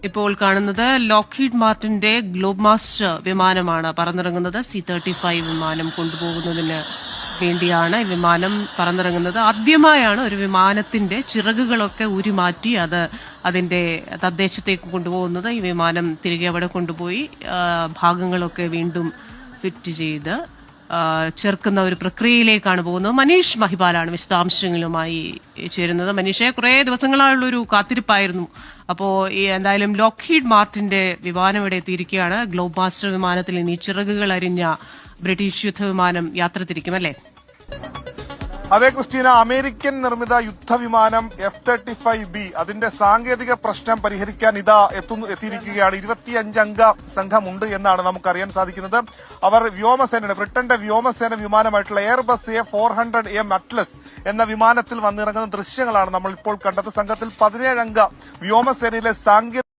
ഇപ്പോൾ കാണുന്നത് Lockheed മാർട്ടിന്റെ globe master വിമാനമാണ് പറന്നിറങ്ങുന്നത്. C-35 വിമാനം കൊണ്ടുപോകുന്നതിന് വേണ്ടിയാണ് ഈ വിമാനം പറന്നിറങ്ങുന്നത്. ആദ്യമായാണ് ഒരു വിമാനത്തിന്റെ ചിറകുകളൊക്കെ ഉരുമാറ്റി അതിന്റെ തദ്ദേശത്തേക്ക് കൊണ്ടുപോകുന്നത്. ഈ വിമാനം തിരികെ അവിടെ കൊണ്ടുപോയി ഭാഗങ്ങളൊക്കെ വീണ്ടും ഫിറ്റ് ചെയ്ത് ചേർക്കുന്ന ഒരു പ്രക്രിയയിലേക്കാണ് പോകുന്നത്. മനീഷ് മഹിപാലാണ് വിശദാംശങ്ങളുമായി ചേരുന്നത്. മനീഷെ, കുറെ ദിവസങ്ങളായുള്ളൊരു കാത്തിരിപ്പായിരുന്നു. അപ്പോ എന്തായാലും ലോക്ഹീഡ് മാർട്ടിന്റെ വിമാനം ഇവിടെ എത്തിയിരിക്കുകയാണ്. ഗ്ലോബ് മാസ്റ്റർ വിമാനത്തിൽ ഇനി ചിറകുകൾ അരിഞ്ഞ ബ്രിട്ടീഷ് യുദ്ധവിമാനം യാത്ര തിരിക്കും, അല്ലേ? അതെ ക്രിസ്റ്റീന, അമേരിക്കൻ നിർമ്മിത യുദ്ധവിമാനം F-35B അതിന്റെ സാങ്കേതിക പ്രശ്നം പരിഹരിക്കാൻ എത്തിയിരിക്കുകയാണ്. 25 അംഗ സംഘമുണ്ട് എന്നാണ് നമുക്കറിയാൻ സാധിക്കുന്നത്. അവർ വ്യോമസേനയുടെ ബ്രിട്ടന്റെ വ്യോമസേന വിമാനമായിട്ടുള്ള എയർബസ് A400M അറ്റ്ലസ് എന്ന വിമാനത്തിൽ വന്നിറങ്ങുന്ന ദൃശ്യങ്ങളാണ് നമ്മൾ ഇപ്പോൾ കണ്ടത്. സംഘത്തിൽ 17 അംഗ വ്യോമസേനയിലെ സാങ്കേതിക